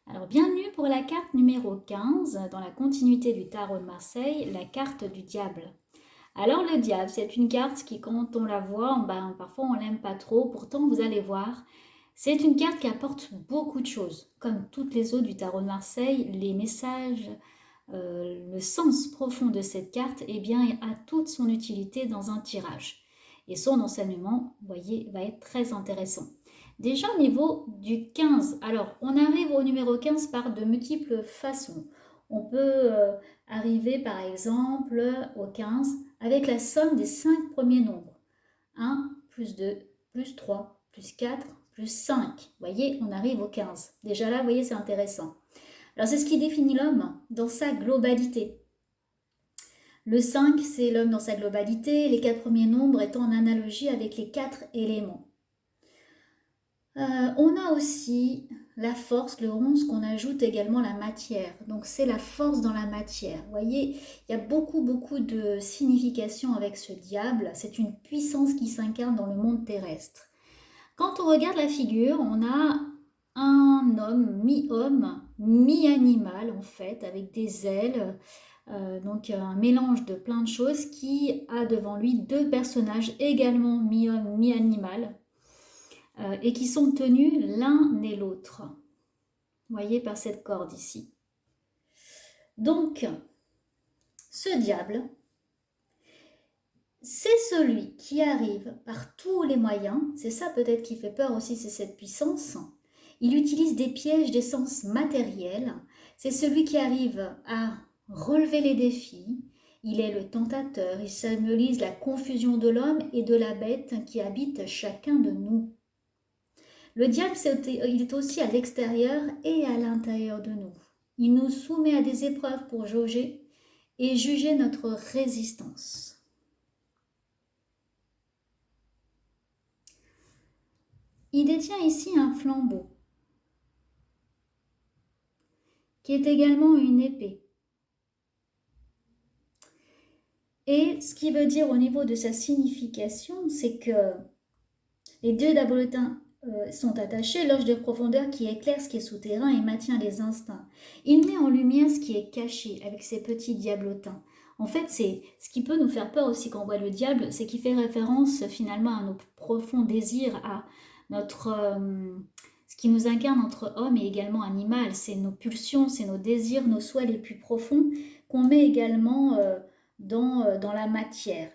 Alors, bienvenue pour la carte numéro 15, dans la continuité du tarot de Marseille, la carte du diable. Alors, le diable, c'est une carte qui, quand on la voit, parfois on l'aime pas trop. Pourtant, vous allez voir, c'est une carte qui apporte beaucoup de choses. Comme toutes les autres du tarot de Marseille, les messages, le sens profond de cette carte, eh bien, a toute son utilité dans un tirage. Et son enseignement, vous voyez, va être très intéressant. Déjà au niveau du 15, alors on arrive au numéro 15 par de multiples façons. On peut arriver par exemple au 15 avec la somme des 5 premiers nombres. 1, plus 2, plus 3, plus 4, plus 5. Vous voyez, on arrive au 15. Déjà là, vous voyez, c'est intéressant. Alors c'est ce qui définit l'homme dans sa globalité. Le 5, c'est l'homme dans sa globalité, les 4 premiers nombres étant en analogie avec les 4 éléments. On a aussi la force, le 11, qu'on ajoute également la matière. Donc c'est la force dans la matière. Vous voyez, il y a beaucoup de significations avec ce diable. C'est une puissance qui s'incarne dans le monde terrestre. Quand on regarde la figure, on a un homme, mi-animal en fait, avec des ailes. Donc un mélange de plein de choses qui a devant lui deux personnages également mi-homme, mi-animal. Et qui sont tenus l'un et l'autre. Vous voyez par cette corde ici. Donc, ce diable, c'est celui qui arrive par tous les moyens, c'est ça peut-être qui fait peur aussi, c'est cette puissance. Il utilise des pièges d'essence matérielle, c'est celui qui arrive à relever les défis. Il est le tentateur, il symbolise la confusion de l'homme et de la bête qui habite chacun de nous. Le diable, il est aussi à l'extérieur et à l'intérieur de nous. Il nous soumet à des épreuves pour jauger et juger notre résistance. Il détient ici un flambeau, qui est également une épée. Et ce qui veut dire au niveau de sa signification, c'est que les deux diabolotins sont attachés, l'ange de profondeur qui éclaire ce qui est souterrain et maintient les instincts. Il met en lumière ce qui est caché avec ses petits diablotins. En fait, c'est ce qui peut nous faire peur aussi quand on voit le diable, c'est qu'il fait référence finalement à nos profonds désirs, à notre, ce qui nous incarne entre homme et également animal. C'est nos pulsions, c'est nos désirs, nos souhaits les plus profonds qu'on met également dans la matière.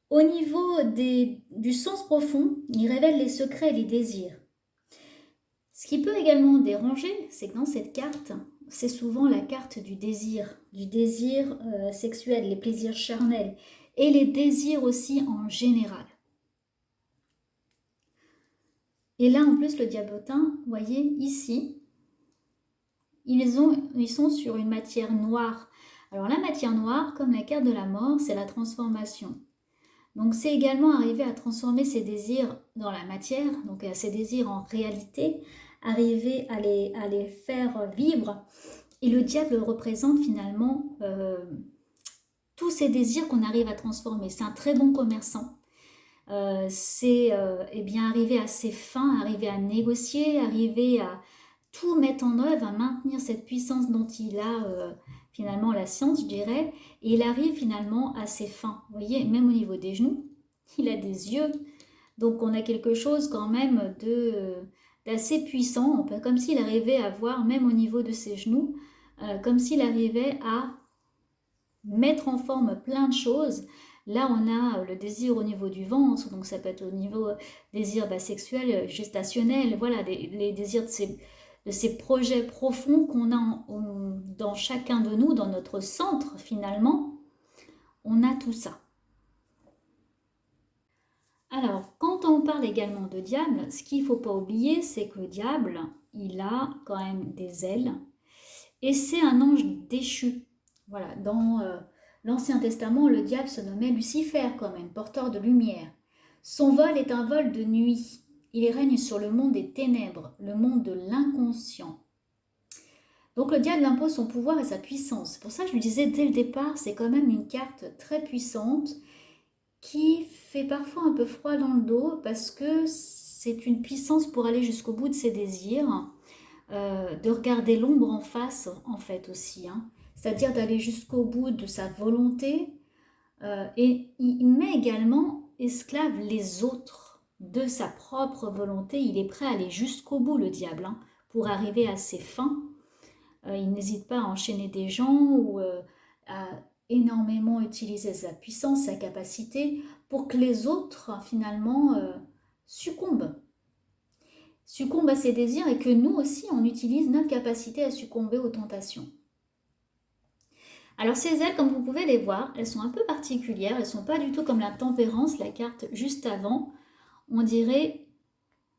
Au niveau du sens profond, il révèle les secrets et les désirs. Ce qui peut également déranger, c'est que dans cette carte, c'est souvent la carte du désir sexuel, les plaisirs charnels et les désirs aussi en général. Et là, en plus, le diablotin, vous voyez, ici, ils sont sur une matière noire. Alors la matière noire, comme la carte de la mort, c'est la transformation. Donc c'est également arriver à transformer ses désirs dans la matière, donc ses désirs en réalité, arriver à les faire vivre. Et le diable représente finalement tous ces désirs qu'on arrive à transformer. C'est un très bon commerçant. C'est bien arriver à ses fins, arriver à négocier, arriver à tout mettre en œuvre, à maintenir cette puissance dont il a finalement la science, je dirais, et il arrive finalement à ses fins. Vous voyez, même au niveau des genoux, il a des yeux, donc on a quelque chose quand même d'assez puissant, comme s'il arrivait à voir, même au niveau de ses genoux, comme s'il arrivait à mettre en forme plein de choses. Là, on a le désir au niveau du ventre, donc ça peut être au niveau désir sexuel, gestationnel, voilà, les désirs de ces projets profonds qu'on a dans chacun de nous, dans notre centre finalement, on a tout ça. Alors, quand on parle également de diable, ce qu'il ne faut pas oublier, c'est que le diable, il a quand même des ailes et c'est un ange déchu. Voilà, dans l'Ancien Testament, le diable se nommait Lucifer quand même, porteur de lumière. Son vol est un vol de nuit. Il règne sur le monde des ténèbres, le monde de l'inconscient. Donc le diable impose son pouvoir et sa puissance. Pour ça, je lui disais dès le départ, c'est quand même une carte très puissante qui fait parfois un peu froid dans le dos parce que c'est une puissance pour aller jusqu'au bout de ses désirs. de regarder l'ombre en face, en fait, aussi, hein. C'est-à-dire d'aller jusqu'au bout de sa volonté, et il met également esclave les autres de sa propre volonté. Il est prêt à aller jusqu'au bout, le diable, hein, pour arriver à ses fins. Il n'hésite pas à enchaîner des gens ou à énormément utiliser sa puissance, sa capacité, pour que les autres, finalement, succombent à ses désirs, et que nous aussi, on utilise notre capacité à succomber aux tentations. Alors ces ailes, comme vous pouvez les voir, elles sont un peu particulières, elles ne sont pas du tout comme la tempérance, la carte juste avant. On dirait,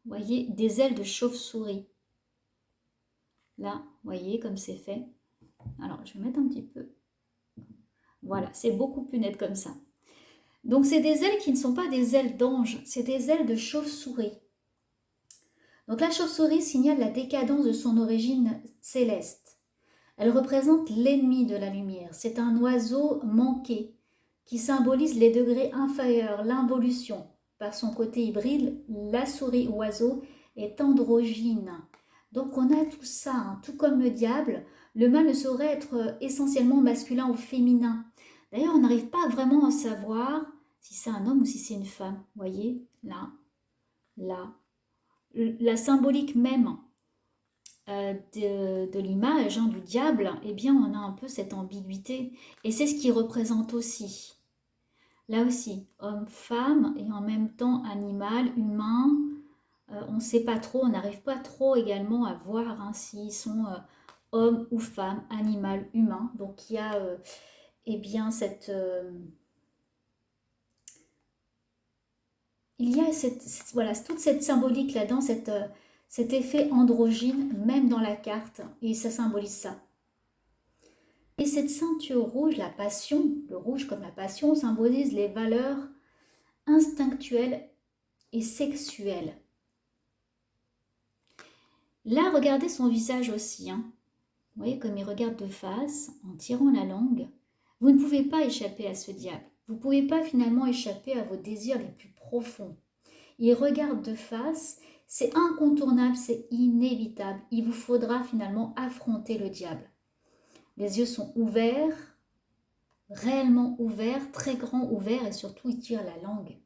vous voyez, des ailes de chauve-souris. Là, vous voyez comme c'est fait. Alors, je vais mettre un petit peu. Voilà, c'est beaucoup plus net comme ça. Donc c'est des ailes qui ne sont pas des ailes d'ange, c'est des ailes de chauve-souris. Donc la chauve-souris signale la décadence de son origine céleste. Elle représente l'ennemi de la lumière. C'est un oiseau manqué qui symbolise les degrés inférieurs, l'involution. Par son côté hybride, la souris oiseau est androgyne. Donc on a tout ça, hein. Tout comme le diable, le mâle ne saurait être essentiellement masculin ou féminin. D'ailleurs, on n'arrive pas vraiment à savoir si c'est un homme ou si c'est une femme. Vous voyez, là, là. La symbolique même de l'image, hein, du diable, eh bien on a un peu cette ambiguïté, et c'est ce qui représente aussi. Là aussi, homme, femme, et en même temps animal, humain, on ne sait pas trop, on n'arrive pas trop également à voir, hein, s'ils sont hommes ou femmes, animal, humain. Donc il y a eh bien cette... il y a voilà, toute cette symbolique là-dedans, cet effet androgyne, même dans la carte, et ça symbolise ça. Et cette ceinture rouge, la passion, le rouge comme la passion, symbolise les valeurs instinctuelles et sexuelles. Là, regardez son visage aussi, hein. Vous voyez comme il regarde de face, en tirant la langue. Vous ne pouvez pas échapper à ce diable. Vous ne pouvez pas finalement échapper à vos désirs les plus profonds. Il regarde de face, c'est incontournable, c'est inévitable. Il vous faudra finalement affronter le diable. Les yeux sont ouverts, réellement ouverts, très grands ouverts, et surtout il tire la langue.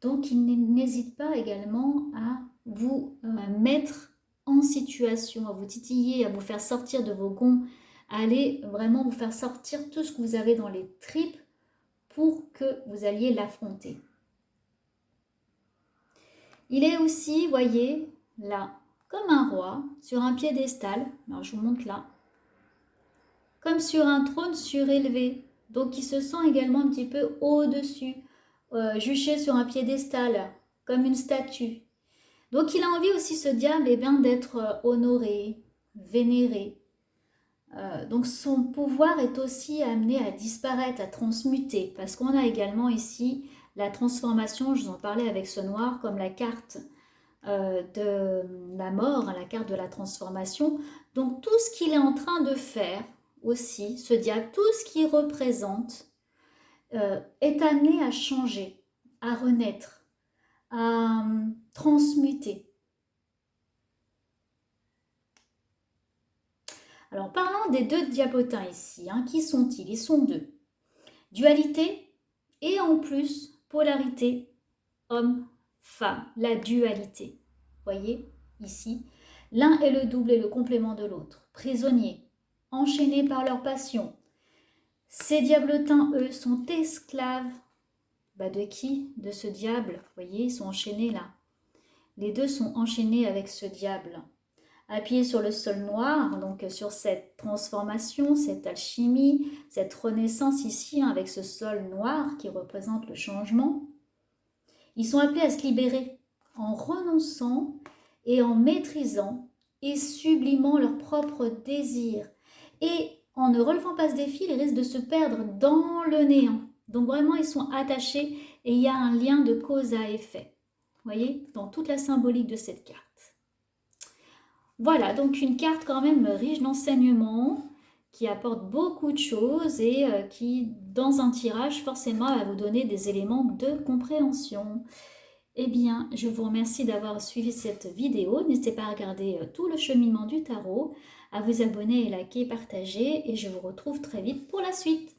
Donc il n'hésite pas également à vous mettre en situation, à vous titiller, à vous faire sortir de vos gonds, à aller vraiment vous faire sortir tout ce que vous avez dans les tripes pour que vous alliez l'affronter. Il est aussi, voyez, là, comme un roi, sur un piédestal. Alors je vous montre là. Comme sur un trône surélevé. Donc il se sent également un petit peu au-dessus, juché sur un piédestal, comme une statue. Donc il a envie aussi, ce diable, eh bien, d'être honoré, vénéré. Donc son pouvoir est aussi amené à disparaître, à transmuter, parce qu'on a également ici la transformation, je vous en parlais avec ce noir, comme la carte de la mort, la carte de la transformation. Donc tout ce qu'il est en train de faire aussi, ce diable, tout ce qu'il représente est amené à changer, à renaître, à transmuter. Alors parlons des deux diablotins ici, hein. Qui sont-ils? Ils sont deux. Dualité et en plus polarité homme-femme, la dualité. Voyez ici, l'un est le double et le complément de l'autre. Prisonniers, enchaînés par leur passion. Ces diablotins, eux, sont esclaves. De qui? De ce diable. Vous voyez, ils sont enchaînés là. Les deux sont enchaînés avec ce diable. Appuyés sur le sol noir, donc sur cette transformation, cette alchimie, cette renaissance ici, hein, avec ce sol noir qui représente le changement. Ils sont appelés à se libérer en renonçant et en maîtrisant et sublimant leurs propres désirs. Et en ne relevant pas ce défi, ils risquent de se perdre dans le néant. Donc vraiment, ils sont attachés et il y a un lien de cause à effet. Vous voyez, dans toute la symbolique de cette carte. Voilà, donc une carte quand même riche d'enseignements, qui apporte beaucoup de choses et qui, dans un tirage, forcément, va vous donner des éléments de compréhension. Eh bien, je vous remercie d'avoir suivi cette vidéo. N'hésitez pas à regarder tout le cheminement du tarot, à vous abonner et liker, partager, et je vous retrouve très vite pour la suite.